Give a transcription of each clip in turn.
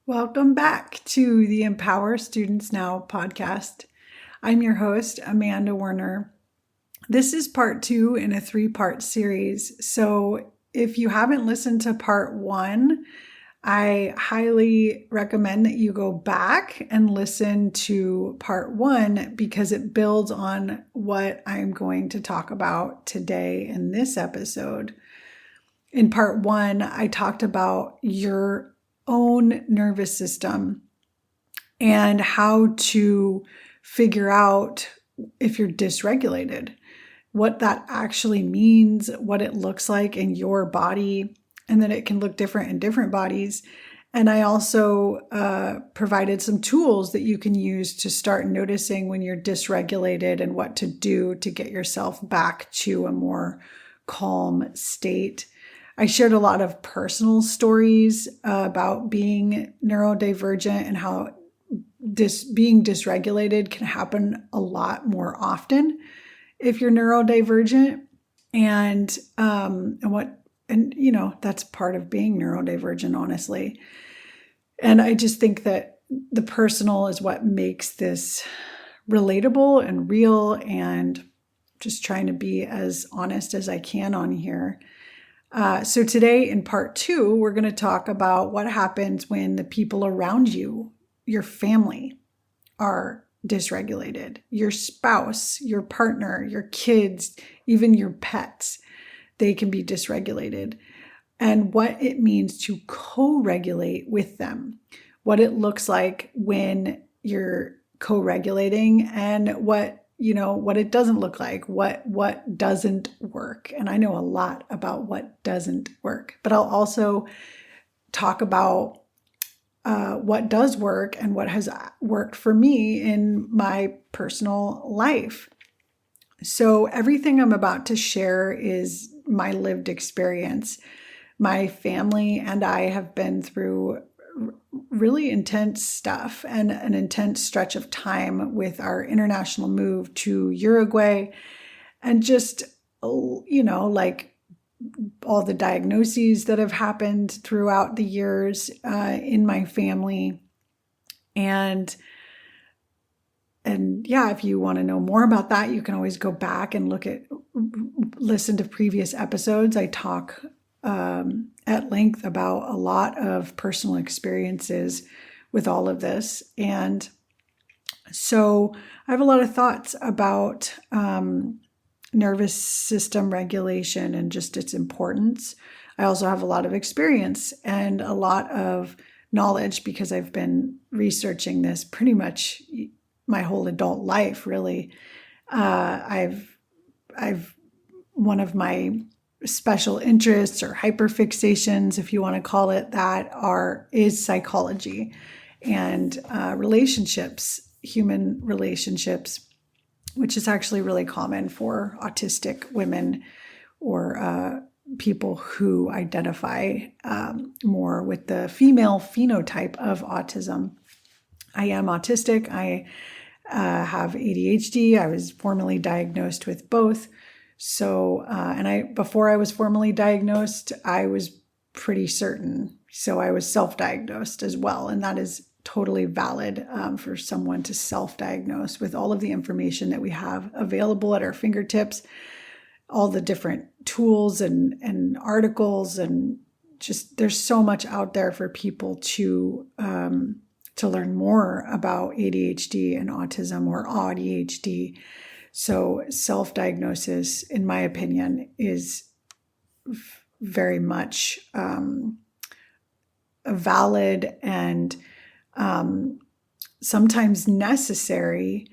Welcome back to the Empower Students Now podcast. I'm your host, Amanda Werner. This is part 2 in a 3-part series. So if you haven't listened to part 1, I highly recommend that you go back and listen to part 1 because it builds on what I'm going to talk about today in this episode. In part 1, I talked about your own nervous system and how to figure out if you're dysregulated, what that actually means, what it looks like in your body, and that it can look different in different bodies. And I also provided some tools that you can use to start noticing when you're dysregulated and what to do to get yourself back to a more calm state. I shared a lot of personal stories about being neurodivergent and how being dysregulated can happen a lot more often if you're neurodivergent, and that's part of being neurodivergent, honestly. And I just think that the personal is what makes this relatable and real, and just trying to be as honest as I can on here. So today in part 2, we're going to talk about what happens when the people around you, your family, are dysregulated. Your spouse, your partner, your kids, even your pets, they can be dysregulated. And what it means to co-regulate with them, what it looks like when you're co-regulating, and what it doesn't look like, what doesn't work. And I know a lot about what doesn't work, but I'll also talk about what does work and what has worked for me in my personal life. So everything I'm about to share is my lived experience. My family and I have been through really intense stuff and an intense stretch of time with our international move to Uruguay, and just, like all the diagnoses that have happened throughout the years in my family. And yeah, if you want to know more about that, you can always go back and listen to previous episodes. I talk at length about a lot of personal experiences with all of this. And so I have a lot of thoughts about nervous system regulation and just its importance. I also have a lot of experience and a lot of knowledge because I've been researching this pretty much my whole adult life, really. I've one of my special interests or hyperfixations, if you want to call it that, is psychology and relationships, human relationships, which is actually really common for autistic women or people who identify more with the female phenotype of autism. I am autistic. I have ADHD. I was formally diagnosed with both. So, before I was formally diagnosed, I was pretty certain. So I was self-diagnosed as well. And that is totally valid for someone to self-diagnose with all of the information that we have available at our fingertips, all the different tools and articles, and just there's so much out there for people to learn more about ADHD and autism or ADHD. So self-diagnosis, in my opinion, is very much a valid and sometimes necessary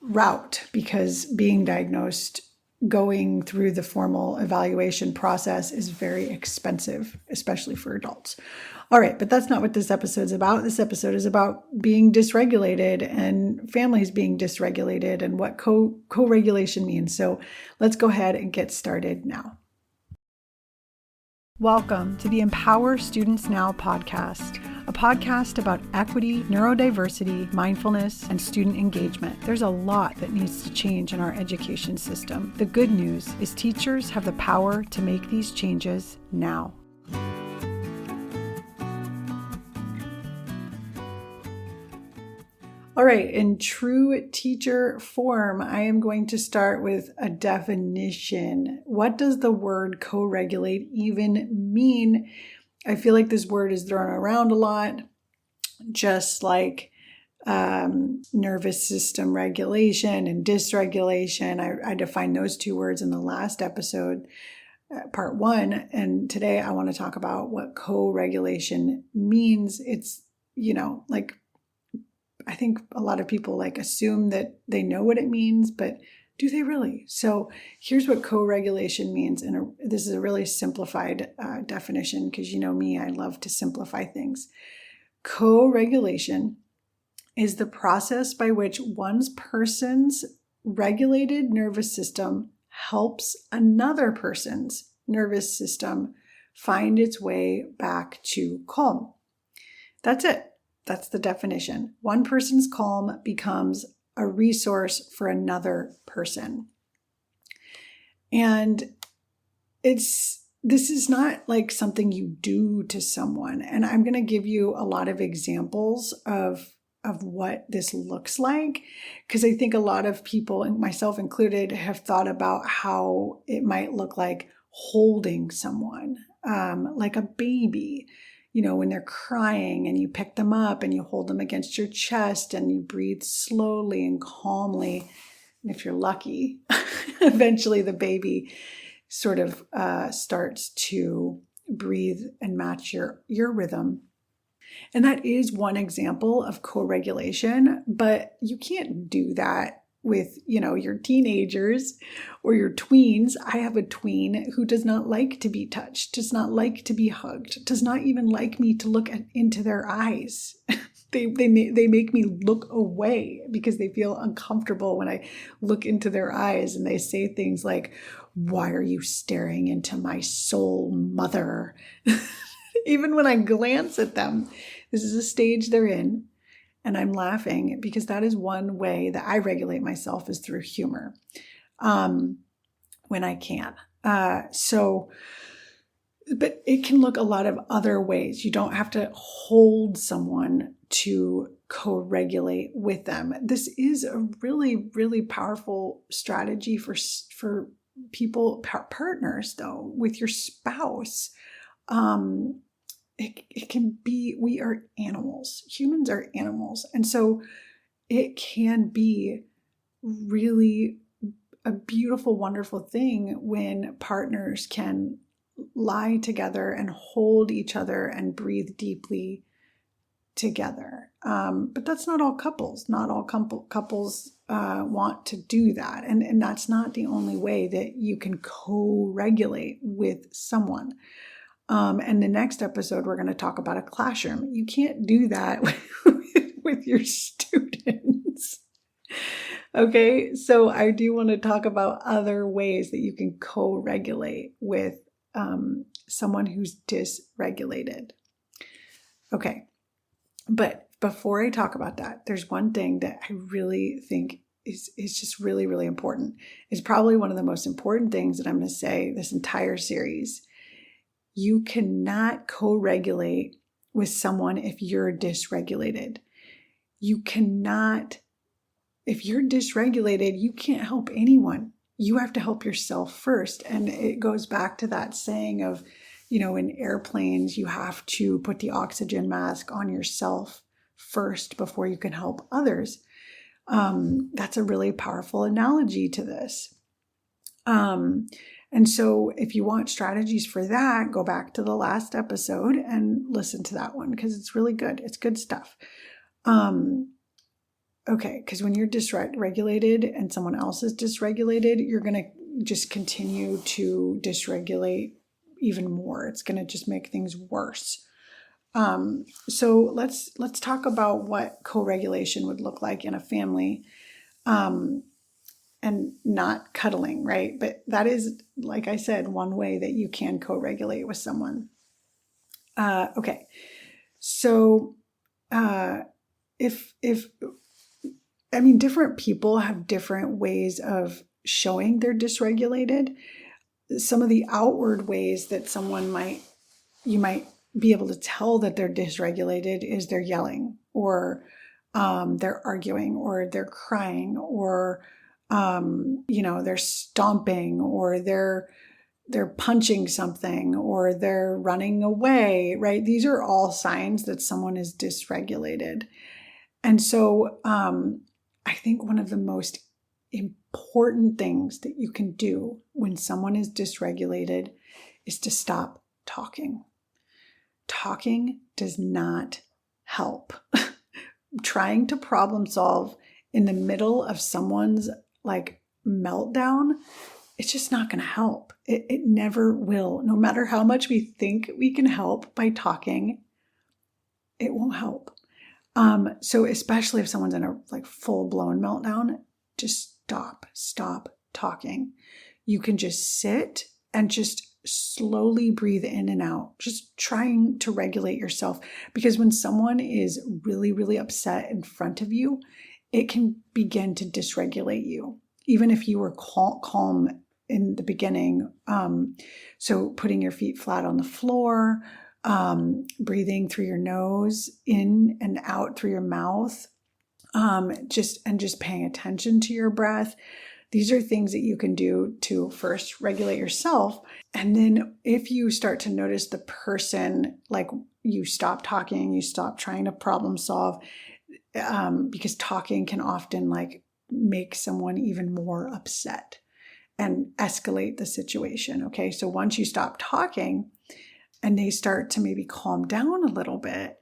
route, because being diagnosed, going through the formal evaluation process is very expensive, especially for adults. All right, but that's not what this episode's about. This episode is about being dysregulated and families being dysregulated and what co-regulation means. So let's go ahead and get started now. Welcome to the Empower Students Now podcast, a podcast about equity, neurodiversity, mindfulness, and student engagement. There's a lot that needs to change in our education system. The good news is teachers have the power to make these changes now. All right, in true teacher form, I am going to start with a definition. What does the word co-regulate even mean? I feel like this word is thrown around a lot, just like nervous system regulation and dysregulation. I defined those two words in the last episode, part 1. And today I want to talk about what co-regulation means. It's, like, I think a lot of people assume that they know what it means, but do they really? So here's what co-regulation means. And this is a really simplified definition, because you know me, I love to simplify things. Co-regulation is the process by which one person's regulated nervous system helps another person's nervous system find its way back to calm. That's it. That's the definition. One person's calm becomes a resource for another person. And this is not like something you do to someone. And I'm going to give you a lot of examples of what this looks like, because I think a lot of people, and myself included, have thought about how it might look like holding someone, like a baby, when they're crying and you pick them up and you hold them against your chest and you breathe slowly and calmly. And if you're lucky, eventually the baby sort of starts to breathe and match your rhythm. And that is one example of co-regulation, but you can't do that with, your teenagers or your tweens. I have a tween who does not like to be touched, does not like to be hugged, does not even like me to look into their eyes. They make me look away because they feel uncomfortable when I look into their eyes, and they say things like, "Why are you staring into my soul, mother?" Even when I glance at them. This is a stage they're in, and I'm laughing because that is one way that I regulate myself, is through humor, when I can. But it can look a lot of other ways. You don't have to hold someone to co-regulate with them. This is a really, really powerful strategy for people, partners, though, with your spouse. It can be, we are animals. Humans are animals. And so it can be really a beautiful, wonderful thing when partners can lie together and hold each other and breathe deeply together. But that's not all couples. Not all couples want to do that. And that's not the only way that you can co-regulate with someone. And the next episode, we're going to talk about a classroom. You can't do that with your students. Okay, so I do want to talk about other ways that you can co-regulate with someone who's dysregulated. Okay, but before I talk about that, there's one thing that I really think is just really, really important. It's probably one of the most important things that I'm going to say this entire series. You cannot co-regulate with someone if you're dysregulated. You cannot, if you're dysregulated, you can't help anyone. You have to help yourself first. And it goes back to that saying of, in airplanes, you have to put the oxygen mask on yourself first before you can help others. That's a really powerful analogy to this. And so if you want strategies for that, go back to the last episode and listen to that one, because it's really good. It's good stuff. Okay, because when you're dysregulated and someone else is dysregulated, you're going to just continue to dysregulate even more. It's going to just make things worse. So let's talk about what co-regulation would look like in a family. And not cuddling, right? But that is, like I said, one way that you can co-regulate with someone. Okay, so different people have different ways of showing they're dysregulated. Some of the outward ways that you might be able to tell that they're dysregulated is they're yelling, or they're arguing or they're crying or, they're stomping or they're punching something or they're running away, right? These are all signs that someone is dysregulated. And so I think one of the most important things that you can do when someone is dysregulated is to stop talking. Talking does not help. Trying to problem solve in the middle of someone's like meltdown, it's just not going to help. It never will. No matter how much we think we can help by talking, it won't help. So especially if someone's in a like full-blown meltdown, just stop talking. You can just sit and just slowly breathe in and out, just trying to regulate yourself. Because when someone is really, really upset in front of you, it can begin to dysregulate you, even if you were calm in the beginning. So putting your feet flat on the floor, breathing through your nose, in and out through your mouth, just paying attention to your breath. These are things that you can do to first regulate yourself. And then if you start to notice the person, like you stop talking, you stop trying to problem solve, because talking can often like make someone even more upset and escalate the situation. Okay. So once you stop talking and they start to maybe calm down a little bit,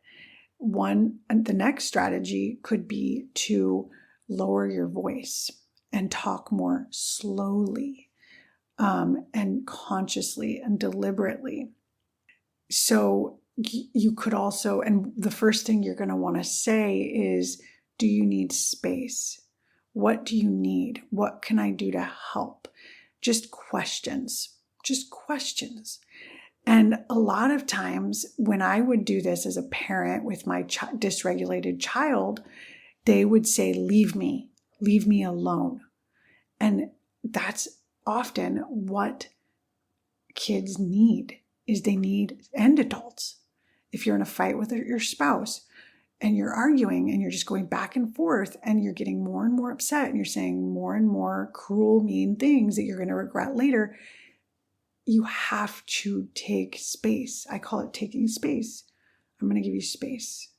the next strategy could be to lower your voice and talk more slowly, and consciously and deliberately. So you could also, and the first thing you're going to want to say is, do you need space? What do you need? What can I do to help? Just questions. And a lot of times when I would do this as a parent with my dysregulated child, they would say, leave me alone. And that's often what kids need, and adults. If you're in a fight with your spouse and you're arguing and you're just going back and forth and you're getting more and more upset and you're saying more and more cruel, mean things that you're going to regret later, you have to take space. I call it taking space. I'm going to give you space.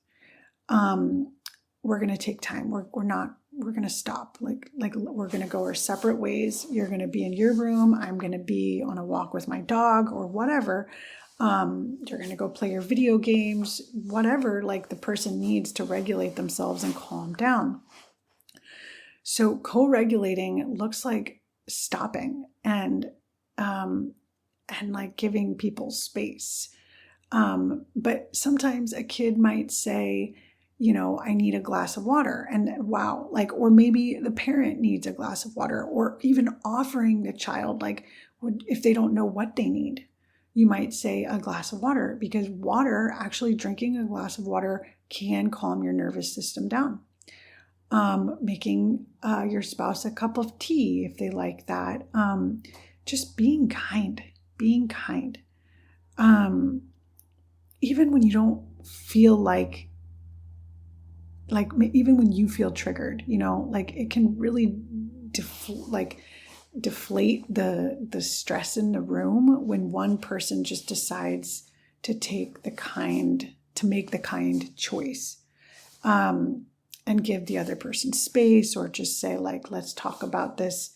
We're going to take time. We're going to stop. Like we're going to go our separate ways. You're going to be in your room. I'm going to be on a walk with my dog or whatever. You're going to go play your video games, whatever, like the person needs to regulate themselves and calm down. So co-regulating looks like stopping and like giving people space. But sometimes a kid might say, I need a glass of water, and wow, or maybe the parent needs a glass of water, or even offering the child, if they don't know what they need, you might say a glass of water, because drinking a glass of water can calm your nervous system down. Making your spouse a cup of tea if they like that. Just being kind. Even when you don't feel even when you feel triggered, it can really deflate the stress in the room when one person just decides to make the kind choice, and give the other person space, or just say let's talk about this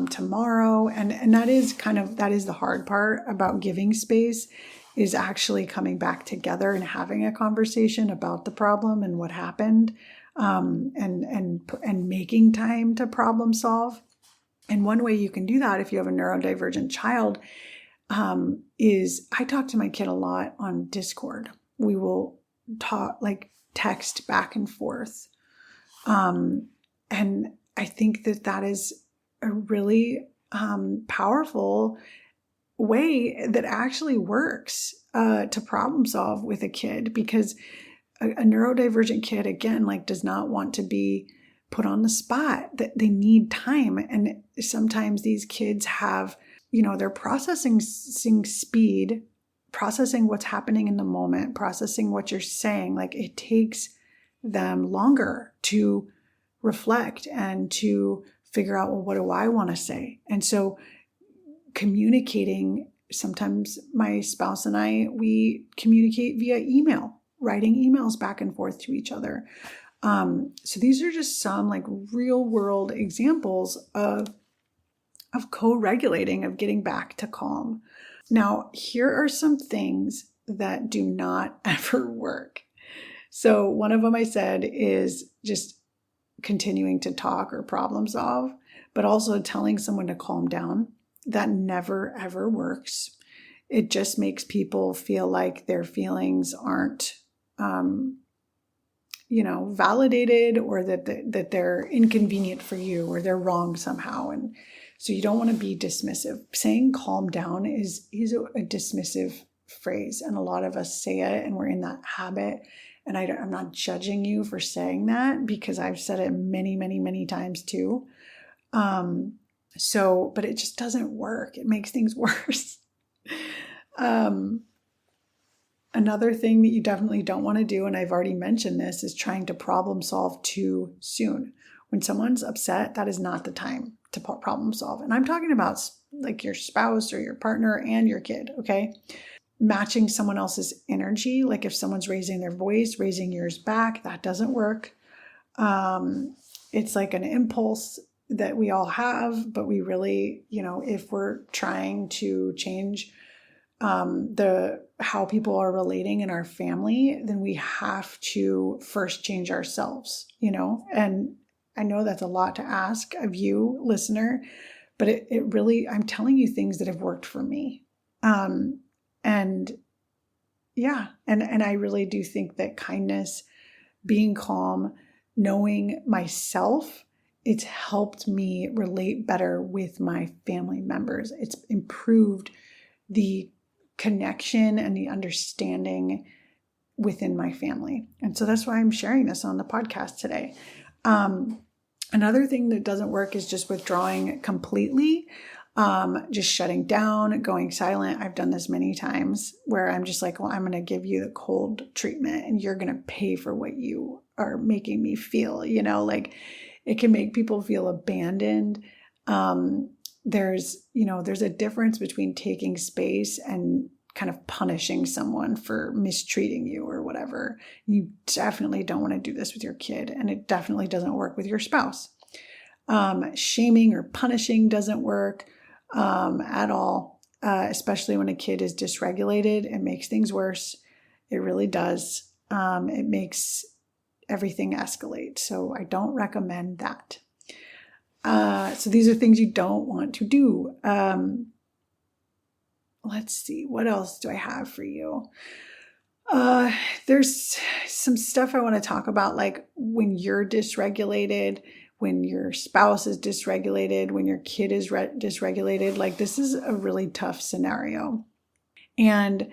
tomorrow. And that is the hard part about giving space, is actually coming back together and having a conversation about the problem and what happened, and making time to problem solve. And one way you can do that if you have a neurodivergent child, is I talk to my kid a lot on Discord. We will text back and forth. And I think that is a really powerful way that actually works to problem solve with a kid, because a neurodivergent kid, again, does not want to be put on the spot, that they need time. And sometimes these kids have, their processing speed, processing what's happening in the moment, processing what you're saying, it takes them longer to reflect and to figure out, well, what do I want to say? And so communicating, sometimes my spouse and we communicate via email, writing emails back and forth to each other. So these are just some like real world examples of co-regulating, of getting back to calm. Now, here are some things that do not ever work. So one of them I said is just continuing to talk or problem solve, but also telling someone to calm down. That never, ever works. It just makes people feel like their feelings aren't, validated, or that they're inconvenient for you, or they're wrong somehow. And so you don't want to be dismissive. Saying calm down is a dismissive phrase. And a lot of us say it, and we're in that habit. And I'm not judging you for saying that, because I've said it many, many, many times too. But it just doesn't work. It makes things worse. Another thing that you definitely don't want to do, and I've already mentioned this, is trying to problem solve too soon. When someone's upset, that is not the time to problem solve. And I'm talking about like your spouse or your partner and your kid, okay? Matching someone else's energy, like if someone's raising their voice, raising yours back, that doesn't work. It's like an impulse that we all have, but we really, if we're trying to change how people are relating in our family, then we have to first change ourselves, and I know that's a lot to ask of you, listener, but it really, I'm telling you things that have worked for me. And I really do think that kindness, being calm, knowing myself, it's helped me relate better with my family members. It's improved the connection and the understanding within my family. And so that's why I'm sharing this on the podcast today. Another thing that doesn't work is just withdrawing completely. Just shutting down, going silent. I've done this many times where I'm just like, well, I'm going to give you the cold treatment and you're going to pay for what you are making me feel, like it can make people feel abandoned. There's a difference between taking space and kind of punishing someone for mistreating you or whatever. You definitely don't want to do this with your kid, and it definitely doesn't work with your spouse. Shaming or punishing doesn't work at all, especially when a kid is dysregulated. It makes things worse. It really does. It makes everything escalate. So I don't recommend that. So these are things you don't want to do. Let's see, what else do I have for you? There's some stuff I want to talk about, like when you're dysregulated, when your spouse is dysregulated, when your kid is dysregulated. Like, this is a really tough scenario. And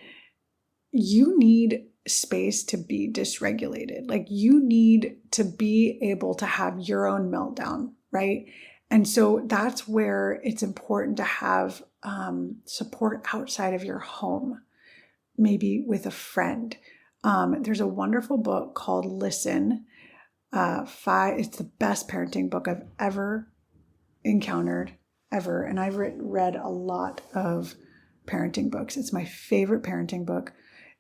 you need space to be dysregulated. Like, you need to be able to have your own meltdown, right? And so that's where it's important to have support outside of your home, maybe with a friend. There's a wonderful book called Listen. It's the best parenting book I've ever encountered, ever. And I've read a lot of parenting books. It's my favorite parenting book.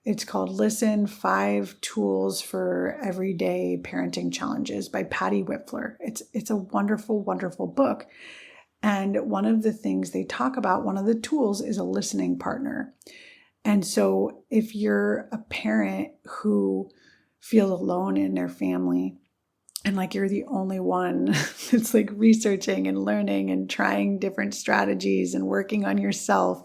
It's called Listen, 5 Tools for Everyday Parenting Challenges by Patty Whipfler. It's a wonderful, wonderful book. And one of the things they talk about, one of the tools, is a listening partner. And so if you're a parent who feels alone in their family, and like you're the only one that's like researching and learning and trying different strategies and working on yourself,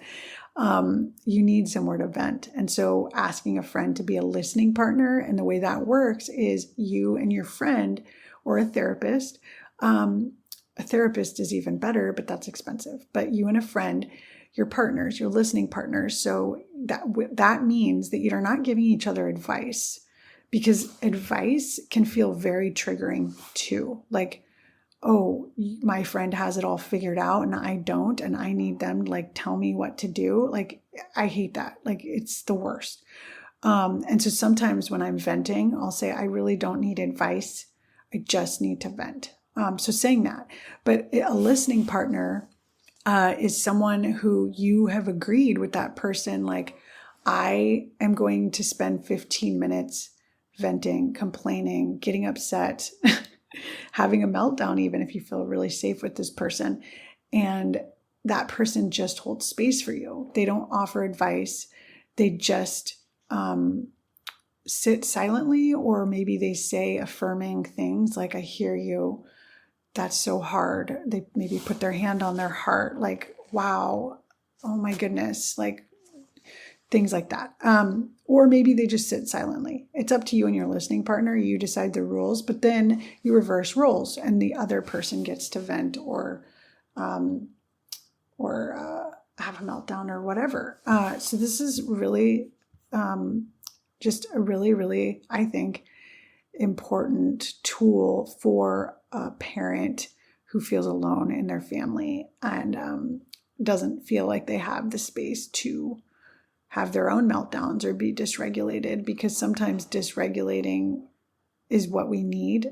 you need somewhere to vent. And so asking a friend to be a listening partner, and the way that works is you and your friend, or a therapist. A therapist is even better, but that's expensive. But you and a friend, your partners, your listening partners. So that means that you're not giving each other advice, because advice can feel very triggering too. Like, oh, my friend has it all figured out and I don't, and I need them to like tell me what to do. Like, I hate that. Like, it's the worst. And so sometimes when I'm venting, I'll say, I really don't need advice. I just need to vent. So saying that, but a listening partner is someone who you have agreed with that person. Like, I am going to spend 15 minutes venting, complaining, getting upset, having a meltdown, even if you feel really safe with this person. And that person just holds space for you. They don't offer advice. They just sit silently, or maybe they say affirming things like, I hear you. That's so hard. They maybe put their hand on their heart, like, wow, oh my goodness, like things like that. Or maybe they just sit silently. It's up to you and your listening partner. You decide the rules, but then you reverse roles and the other person gets to vent or have a meltdown or whatever. So this is really just a really, really, I think, important tool for a parent who feels alone in their family and doesn't feel like they have the space to have their own meltdowns or be dysregulated, because sometimes dysregulating is what we need.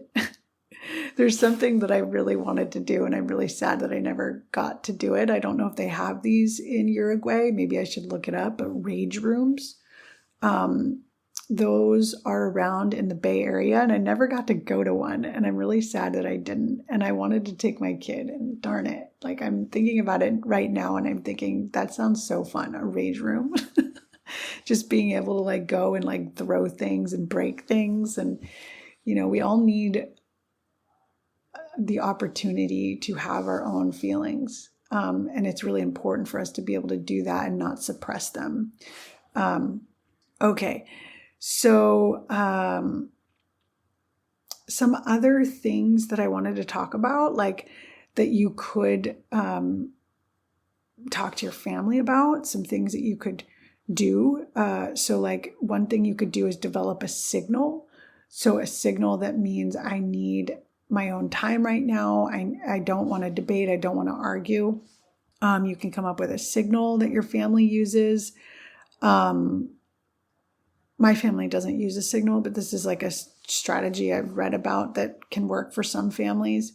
There's something that I really wanted to do, and I'm really sad that I never got to do it. I don't know if they have these in Uruguay. Maybe I should look it up, but rage rooms. Those are around in the Bay Area, and I never got to go to one, and I'm really sad that I didn't. And I wanted to take my kid, and darn it, like I'm thinking about it right now, and I'm thinking that sounds so fun, a rage room. Just being able to like go and like throw things and break things. And, you know, we all need the opportunity to have our own feelings. And it's really important for us to be able to do that and not suppress them. Okay. So, some other things that I wanted to talk about, like that you could talk to your family about, some things that you could do. So like one thing you could do is develop a signal. So a signal that means I need my own time right now. I don't want to debate. I don't want to argue. You can come up with a signal that your family uses. My family doesn't use a signal, but this is like a strategy I've read about that can work for some families.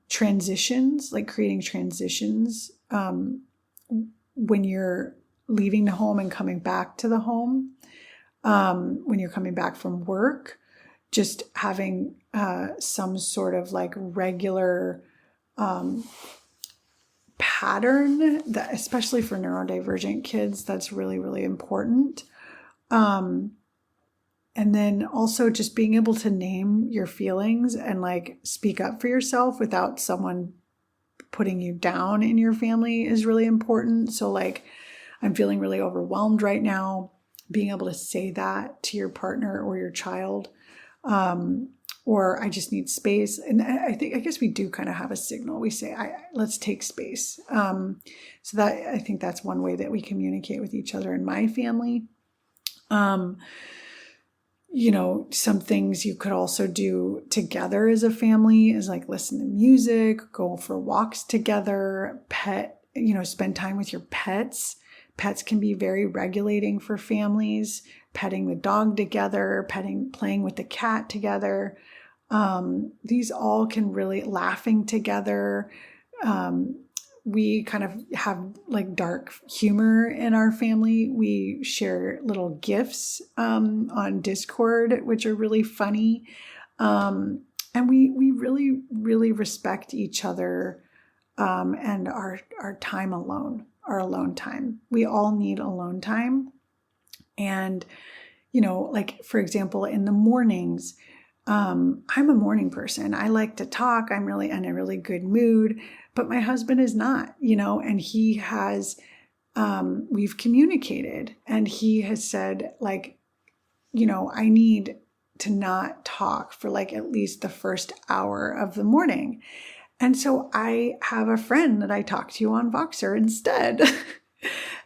Transitions, like creating transitions when you're leaving the home and coming back to the home, when you're coming back from work, just having some sort of like regular pattern, that especially for neurodivergent kids, that's really, really important. And then also just being able to name your feelings and like speak up for yourself without someone putting you down in your family is really important. So like, I'm feeling really overwhelmed right now. Being able to say that to your partner or your child, or I just need space. And I guess we do kind of have a signal. We say, let's take space. So that, I think that's one way that we communicate with each other in my family. You know, some things you could also do together as a family is like listen to music, go for walks together, spend time with your pets. Pets can be very regulating for families. Petting the dog together, playing with the cat together. These all can really, laughing together. We kind of have like dark humor in our family. We share little gifs on Discord, which are really funny. And we really, really respect each other and our time alone, our alone time. We all need alone time. And, you know, like, for example, in the mornings, I'm a morning person. I like to talk. I'm really in a really good mood, but my husband is not, you know, and he has, we've communicated and he has said like, you know, I need to not talk for like at least the first hour of the morning. And so I have a friend that I talk to on Voxer instead.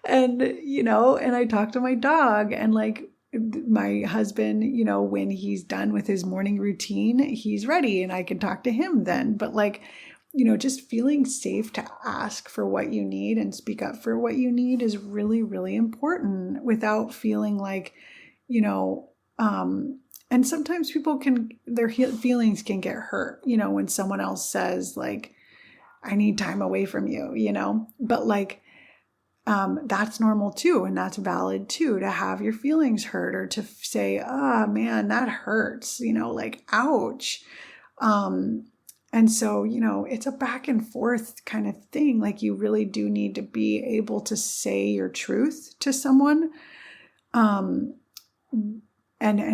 And, you know, and I talk to my dog and like my husband, you know, when he's done with his morning routine, he's ready and I can talk to him then. But like, just feeling safe to ask for what you need and speak up for what you need is really, really important without feeling like, and sometimes their feelings can get hurt, when someone else says like, I need time away from you, but like, that's normal too. And that's valid too, to have your feelings hurt or to say, oh man, that hurts, like, ouch. And so, it's a back and forth kind of thing. Like you really do need to be able to say your truth to someone, and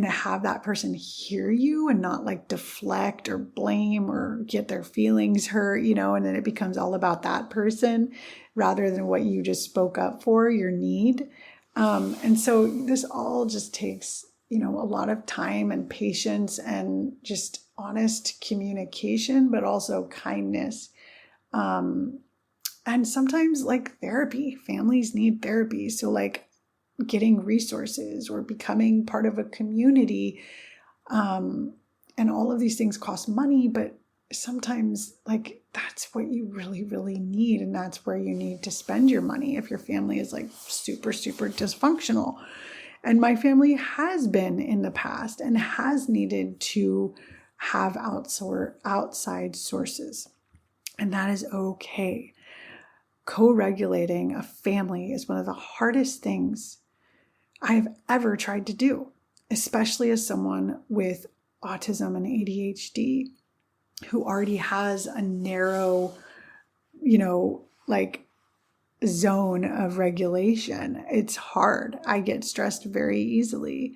have that person hear you and not like deflect or blame or get their feelings hurt, and then it becomes all about that person rather than what you just spoke up for, your need. And so this all just takes, a lot of time and patience and just honest communication, but also kindness. And sometimes like therapy, families need therapy. So like getting resources or becoming part of a community. And all of these things cost money, but sometimes like that's what you really, really need. And that's where you need to spend your money if your family is like super, super dysfunctional. And my family has been in the past and has needed to have outside sources. And that is okay. Co-regulating a family is one of the hardest things I've ever tried to do, especially as someone with autism and ADHD who already has a narrow, like zone of regulation. It's hard. I get stressed very easily.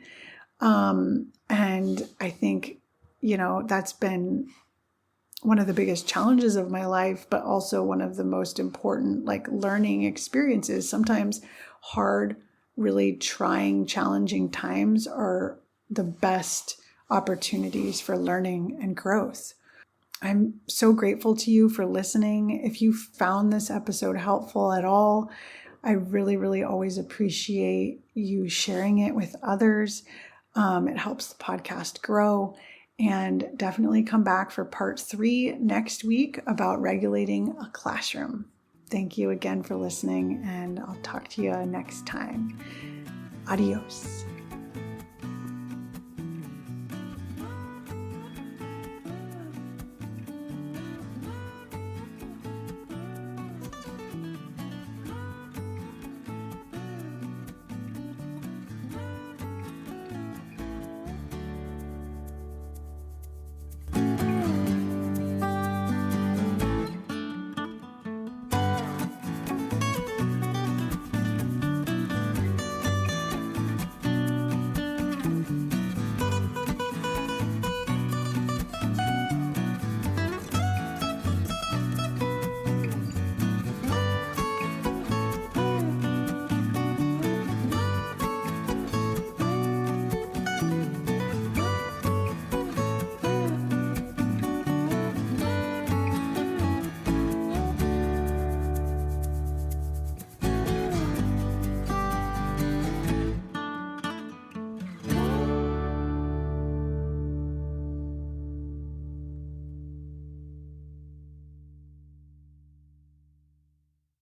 And I think, that's been one of the biggest challenges of my life, but also one of the most important, like learning experiences. Sometimes hard, really trying, challenging times are the best opportunities for learning and growth. I'm so grateful to you for listening. If you found this episode helpful at all, I really, really always appreciate you sharing it with others. It helps the podcast grow. And definitely come back for part 3 next week about regulating a classroom. Thank you again for listening, and I'll talk to you next time. Adios.